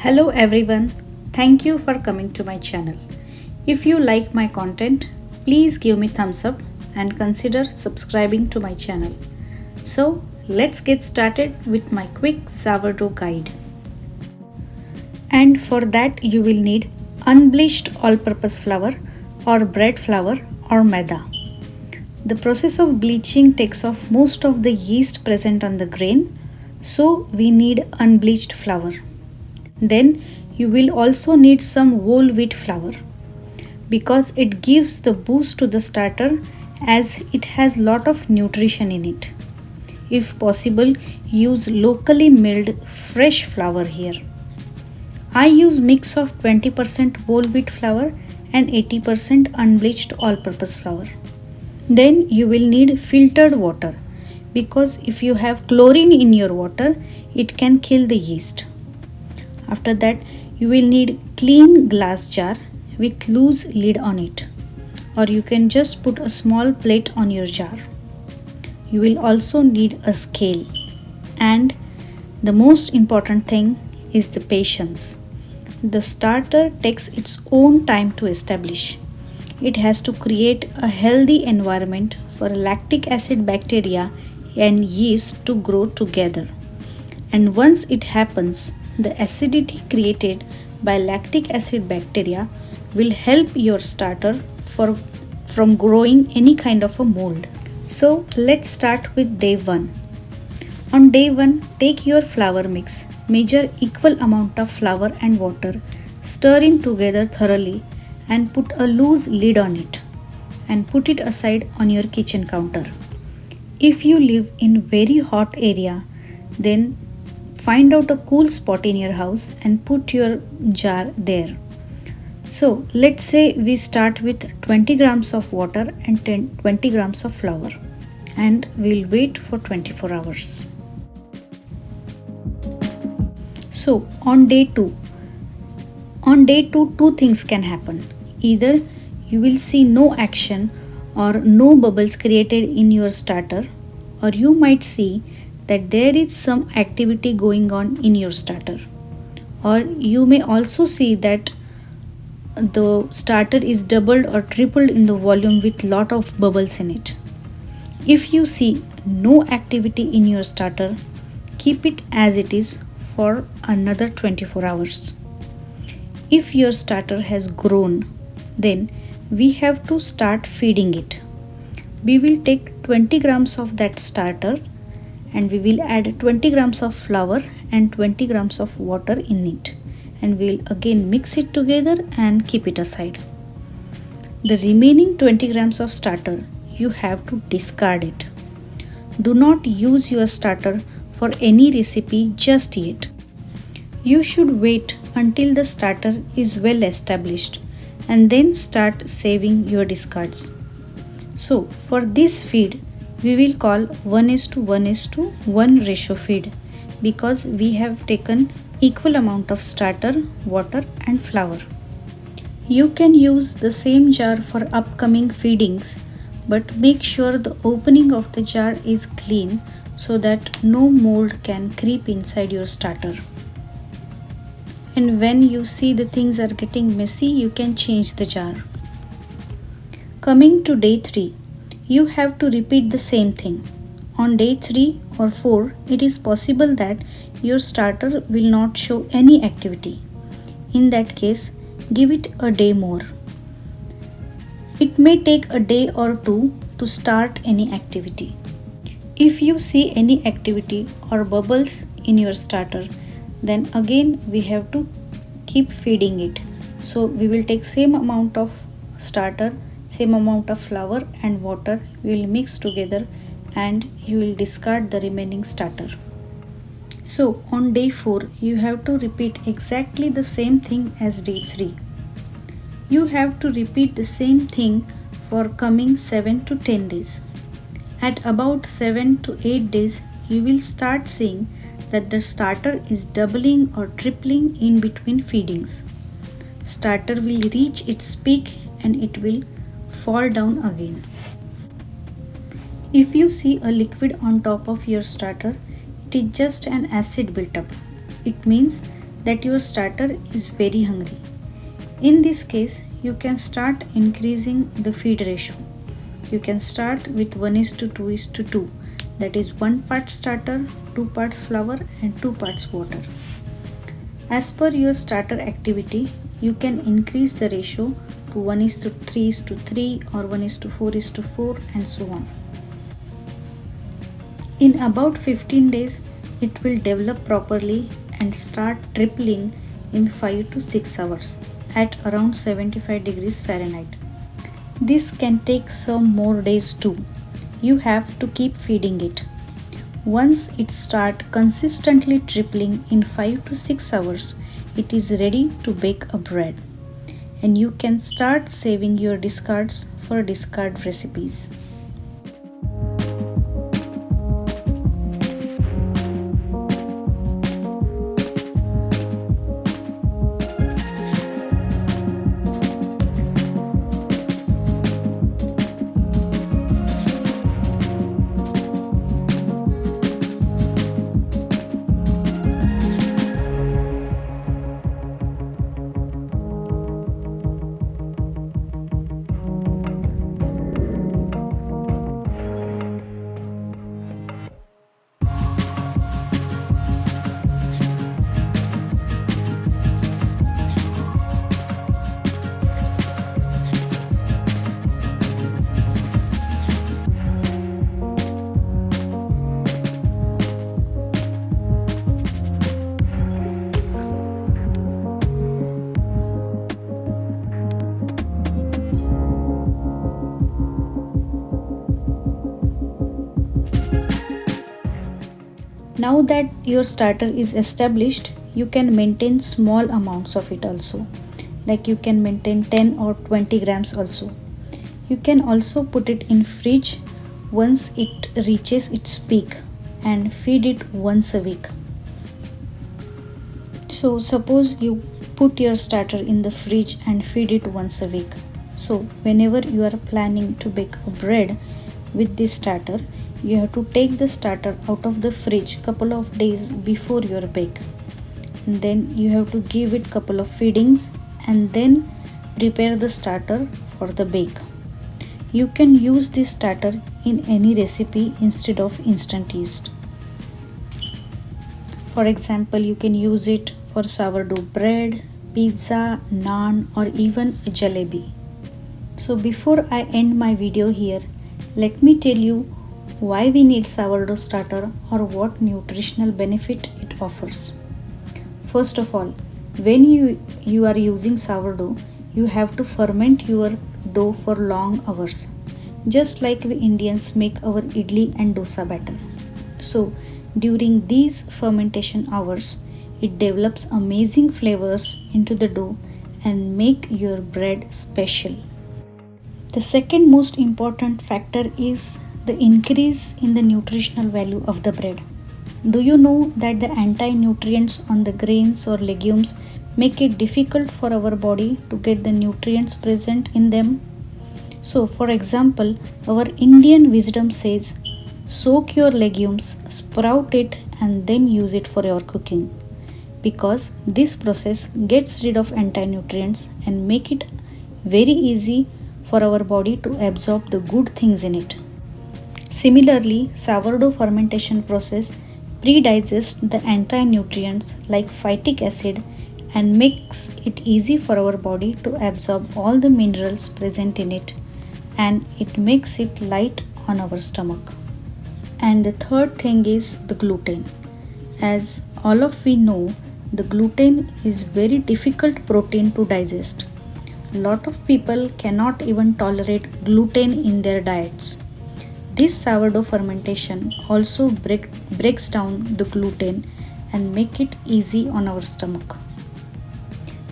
Hello everyone, thank you for coming to my channel. If you like my content, please give me thumbs up and consider subscribing to my channel. So let's get started with my quick sourdough guide. And for that you will need unbleached all-purpose flour or bread flour or maida. The process of bleaching takes off most of the yeast present on the grain, so we need unbleached flour. Then you will also need some whole wheat flour because it gives the boost to the starter as it has lot of nutrition in it. If possible, use locally milled fresh flour here. I use mix of 20% whole wheat flour and 80% unbleached all-purpose flour. Then you will need filtered water because if you have chlorine in your water, it can kill the yeast. After that, you will need clean glass jar with loose lid on it, or you can just put a small plate on your jar. You will also need a scale, and the most important thing is the patience. The starter takes its own time to establish. It has to create a healthy environment for lactic acid bacteria and yeast to grow together. And once it happens, the acidity created by lactic acid bacteria will help your starter from growing any kind of a mold. So let's start with day 1. On day 1, take your flour mix, measure equal amount of flour and water, stir in together thoroughly and put a loose lid on it and put it aside on your kitchen counter. If you live in very hot area, then find out a cool spot in your house and put your jar there. So let's say we start with 20 grams of water and 20 grams of flour, and we'll wait for 24 hours. So on day 2, two things can happen. Either you will see no action or no bubbles created in your starter, or you might see that there is some activity going on in your starter, or you may also see that the starter is doubled or tripled in the volume with lot of bubbles in it. If you see no activity in your starter, keep it as it is for another 24 hours. If your starter has grown, then we have to start feeding it. We will take 20 grams of that starter and we will add 20 grams of flour and 20 grams of water in it, and we'll again mix it together and keep it aside. The remaining 20 grams of starter, you have to discard it. Do not use your starter for any recipe just yet. You should wait until the starter is well established and then start saving your discards. So for this feed, we will call 1:1:1 ratio feed because we have taken equal amount of starter, water and flour. You can use the same jar for upcoming feedings, but make sure the opening of the jar is clean so that no mold can creep inside your starter. And when you see the things are getting messy, you can change the jar. Coming to day 3, you have to repeat the same thing. On day 3 or 4, it is possible that your starter will not show any activity. In that case, give it a day more. It may take a day or 2 to start any activity. If you see any activity or bubbles in your starter, then again we have to keep feeding it. So we will take same amount of starter, same amount of flour and water, we will mix together and you will discard the remaining starter. So on day 4, you have to repeat exactly the same thing as day 3. You have to repeat the same thing for coming 7 to 10 days. At about 7 to 8 days, you will start seeing that the starter is doubling or tripling in between feedings. Starter will reach its peak and it will fall down again. If you see a liquid on top of your starter, it is just an acid built up. It means that your starter is very hungry. In this case, you can start increasing the feed ratio. You can start with 1 is to 2 is to 2, that is 1 part starter, 2 parts flour and 2 parts water. As per your starter activity, you can increase the ratio to 1 is to 3 is to 3 or 1 is to 4 is to 4 and so on. In about 15 days, it will develop properly and start tripling in 5 to 6 hours at around 75 degrees Fahrenheit. This can take some more days too. You have to keep feeding it. Once it starts consistently tripling in 5 to 6 hours, it is ready to bake a bread. And you can start saving your discards for discard recipes. Now that your starter is established, you can maintain small amounts of it also. Like you can maintain 10 or 20 grams also. You can also put it in fridge once it reaches its peak and feed it once a week. So suppose you put your starter in the fridge and feed it once a week. So whenever you are planning to bake a bread with this starter, you have to take the starter out of the fridge couple of days before your bake. And then you have to give it couple of feedings and then prepare the starter for the bake. You can use this starter in any recipe instead of instant yeast. For example, you can use it for sourdough bread, pizza, naan or even jalebi. So before I end my video here, let me tell you why we need sourdough starter or what nutritional benefit it offers. First of all, when you are using sourdough, you have to ferment your dough for long hours, just like we Indians make our idli and dosa batter. So during these fermentation hours, it develops amazing flavors into the dough and make your bread special. The second most important factor is the increase in the nutritional value of the bread. Do you know that the anti-nutrients on the grains or legumes make it difficult for our body to get the nutrients present in them? So, for example, our Indian wisdom says, soak your legumes, sprout it, and then use it for your cooking. Because this process gets rid of anti-nutrients and make it very easy for our body to absorb the good things in it. Similarly, sourdough fermentation process pre-digests the anti-nutrients like phytic acid and makes it easy for our body to absorb all the minerals present in it, and it makes it light on our stomach. And the third thing is the gluten. As all of we know, the gluten is very difficult protein to digest. Lot of people cannot even tolerate gluten in their diets. This sourdough fermentation also breaks down the gluten and make it easy on our stomach.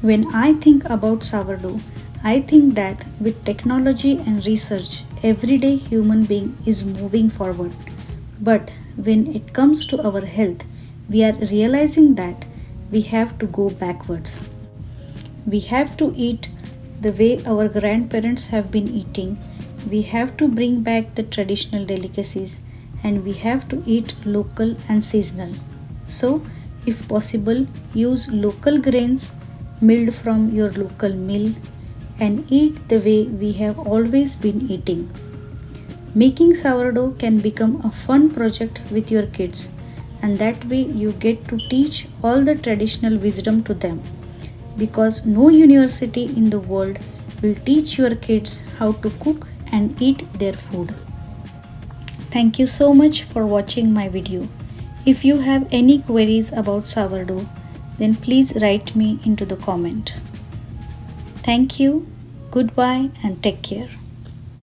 When I think about sourdough, I think that with technology and research, everyday human being is moving forward. But when it comes to our health, we are realizing that we have to go backwards. We have to eat the way our grandparents have been eating. We have to bring back the traditional delicacies and we have to eat local and seasonal. So, If possible, use local grains milled from your local mill and eat the way we have always been eating. Making sourdough can become a fun project with your kids, and that way you get to teach all the traditional wisdom to them because no university in the world will teach your kids how to cook and eat their food. Thank you so much for watching my video. If you have any queries about sourdough, then please write me into the comment. Thank you, goodbye, and take care.